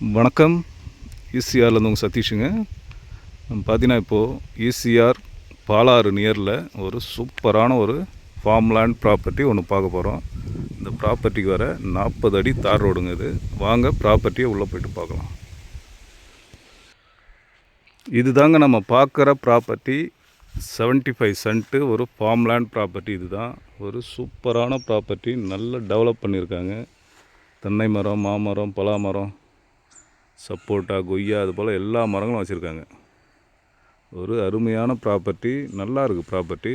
வணக்கம். ஈசிஆர்லேருந்து உங்கள் சதீஷுங்க. நம்ம பார்த்தீங்கன்னா இப்போது ஈசிஆர் பாலாறு நியரில் ஒரு சூப்பரான ஒரு ஃபார்ம் லேண்ட் ப்ராப்பர்ட்டி ஒன்று பார்க்க போகிறோம். இந்த ப்ராப்பர்ட்டிக்கு வர 40 அடி தார் ரோடுங்க. இது வாங்க ப்ராப்பர்ட்டியை உள்ளே போய்ட்டு பார்க்கலாம். இது தாங்க நம்ம பார்க்குற ப்ராப்பர்ட்டி. 75 சென்ட்டு ஒரு ஃபார்ம் லேண்ட் ப்ராப்பர்ட்டி. இது தான் ஒரு சூப்பரான ப்ராப்பர்ட்டி. நல்லா டெவலப் பண்ணியிருக்காங்க. தென்னை மரம், மாமரம், பலா மரம், சப்போட்டா, கொய்யா, அது போல் எல்லா மரங்களும் வச்சுருக்காங்க. ஒரு அருமையான ப்ராப்பர்ட்டி. நல்லா இருக்குது ப்ராப்பர்ட்டி.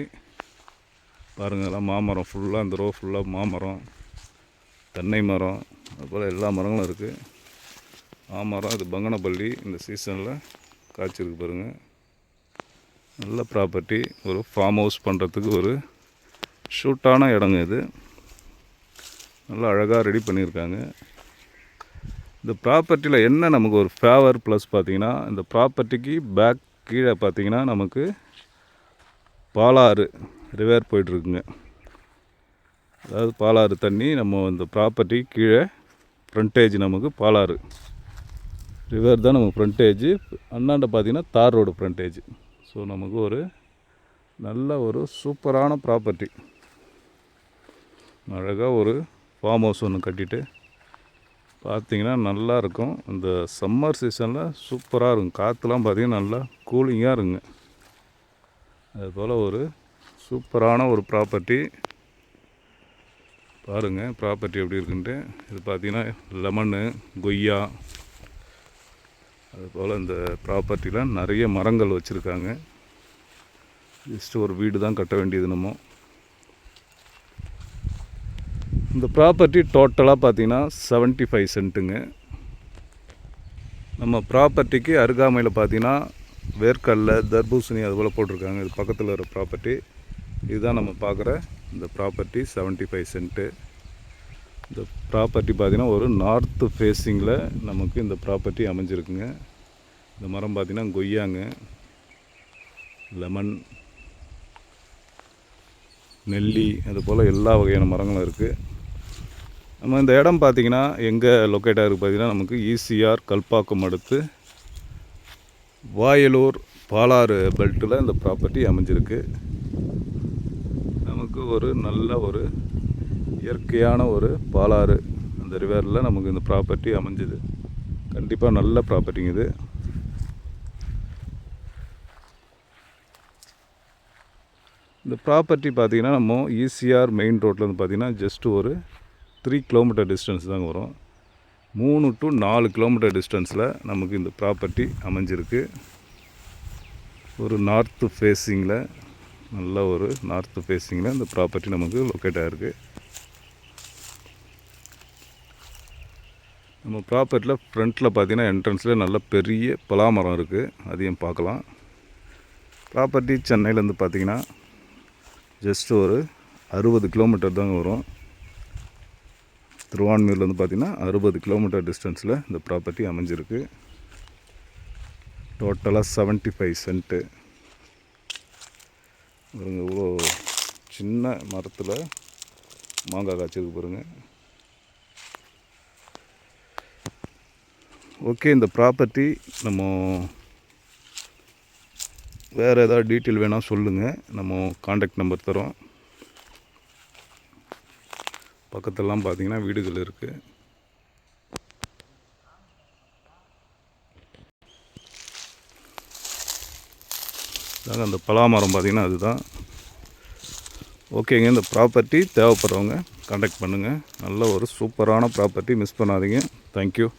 பாருங்கள், எல்லாம் மாமரம் ஃபுல்லாக, இந்த ரோ ஃபுல்லாக மாமரம், தென்னை மரம், அதுபோல் எல்லா மரங்களும் இருக்குது. மாமரம் இது பங்கனப்பள்ளி இந்த சீசனில் காய்ச்சிருக்கு பாருங்கள். நல்ல ப்ராப்பர்ட்டி. ஒரு ஃபார்ம் ஹவுஸ் பண்ணுறதுக்கு ஒரு ஷூட்டான இடங்க இது. நல்லா அழகாக ரெடி பண்ணியிருக்காங்க. இந்த ப்ராப்பர்ட்டியில் என்ன நமக்கு ஒரு ஃபேவர் ப்ளஸ் பார்த்திங்கன்னா, இந்த ப்ராப்பர்ட்டிக்கு பேக் கீழே பார்த்திங்கன்னா நமக்கு பாலாறு ரிவர் போய்ட்டுருக்குங்க. அதாவது பாலாறு தண்ணி நம்ம இந்த ப்ராப்பர்ட்டி கீழே ஃப்ரண்டேஜ் நமக்கு பாலாறு ரிவர் தான் நமக்கு ஃப்ரண்டேஜ். அண்ணாண்ட பார்த்திங்கன்னா தார் ரோடு ஃப்ரண்டேஜ். ஸோ நமக்கு ஒரு நல்ல ஒரு சூப்பரான ப்ராப்பர்ட்டி. அழகாக ஒரு ஃபார்ம் ஹவுஸ் ஒன்று கட்டிட்டு பார்த்திங்கன்னா நல்லாயிருக்கும். இந்த சம்மர் சீசனில் சூப்பராக இருக்கும். காற்றுலாம் பார்த்திங்கன்னா நல்லா கூலிங்காக இருக்குங்க. அதுபோல் ஒரு சூப்பரான ஒரு ப்ராப்பர்ட்டி. பாருங்கள் ப்ராப்பர்ட்டி எப்படி இருக்குன்ட்டு. இது பார்த்திங்கன்னா லெமனு, கொய்யா, அதுபோல் இந்த ப்ராப்பர்ட்டியில் நிறைய மரங்கள் வச்சுருக்காங்க. ஜஸ்ட்டு ஒரு வீடு தான் கட்ட வேண்டியது நம்ம. இந்த ப்ராப்பர்ட்டி டோட்டலாக பார்த்திங்கன்னா 75 சென்ட்டுங்க. நம்ம ப்ராப்பர்ட்டிக்கு அருகாமையில் பார்த்திங்கன்னா வேர்க்கடலை, தர்பூசணி அதுபோல் போட்டிருக்காங்க. இது பக்கத்தில் வர ப்ராப்பர்ட்டி. இதுதான் நம்ம பார்க்குற இந்த ப்ராப்பர்ட்டி 75 சென்ட்டு. இந்த ப்ராப்பர்ட்டி பார்த்திங்கன்னா ஒரு நார்த்து ஃபேஸிங்கில் நமக்கு இந்த ப்ராப்பர்ட்டி அமைஞ்சிருக்குங்க. இந்த மரம் பார்த்திங்கன்னா கொய்யாங்க, லெமன், நெல்லி, அதுபோல் எல்லா வகையான மரங்களும் இருக்குது. நம்ம இந்த இடம் பார்த்திங்கன்னா எங்கே லொக்கேட்டாக இருக்குது பார்த்திங்கன்னா நமக்கு ஈசிஆர் கல்பாக்கம் அடுத்து வாயலூர் பாலாறு பெல்ட்டில் இந்த ப்ராப்பர்ட்டி அமைஞ்சிருக்கு. நமக்கு ஒரு நல்ல ஒரு இயற்கையான ஒரு பாலாறு அந்த ரிவரில் நமக்கு இந்த ப்ராப்பர்ட்டி அமைஞ்சுது. கண்டிப்பாக நல்ல ப்ராப்பர்ட்டிங்க இது. இந்த ப்ராப்பர்ட்டி பார்த்திங்கன்னா நம்ம ஈசிஆர் மெயின் ரோட்லேருந்து பார்த்திங்கன்னா ஜஸ்ட்டு ஒரு 3 கிலோமீட்டர் டிஸ்டன்ஸ் தாங்க வரும். 3 to 4 கிலோமீட்டர் டிஸ்டன்ஸில் நமக்கு இந்த ப்ராப்பர்ட்டி அமைஞ்சிருக்கு. ஒரு நார்த்து ஃபேஸிங்கில், நல்ல ஒரு நார்த்து ஃபேஸிங்கில் இந்த ப்ராப்பர்ட்டி நமக்கு லொக்கேட் ஆகிருக்கு. நம்ம ப்ராப்பர்ட்டியில் ஃப்ரண்ட்டில் பார்த்திங்கன்னா என்ட்ரன்ஸில் நல்ல பெரிய பலாமரம் இருக்குது. அதையும் பார்க்கலாம். ப்ராப்பர்ட்டி சென்னையிலேருந்து பார்த்திங்கன்னா ஜஸ்ட்டு ஒரு 60 கிலோமீட்டர் தாங்க வரும். திருவான்மியூர்லேருந்து பார்த்திங்கன்னா 60 கிலோமீட்டர் டிஸ்டன்ஸில் இந்த ப்ராப்பர்ட்டி அமைஞ்சிருக்கு. டோட்டலாக 75 சென்ட்டு. பாருங்கள், இவ்வளோ சின்ன மரத்தில் மாங்காய் காய்ச்சிருக்கு பாருங்கள். ஓகே, இந்த ப்ராப்பர்ட்டி நம்ம வேறு ஏதாவது டீட்டெயில் வேணால் சொல்லுங்கள். நம்ம காண்டாக்ட் நம்பர் தரோம். பக்கத்துலலாம் பார்த்திங்கன்னா வீடுகள் இருக்குது. அதாங்க அந்த பலாமரம் பார்த்திங்கன்னா அதுதான். ஓகேங்க, இந்த ப்ராப்பர்ட்டி தேவைப்படுறவங்க காண்டாக்ட் பண்ணுங்கள். நல்ல ஒரு சூப்பரான ப்ராப்பர்ட்டி, மிஸ் பண்ணாதீங்க. தேங்க்யூ.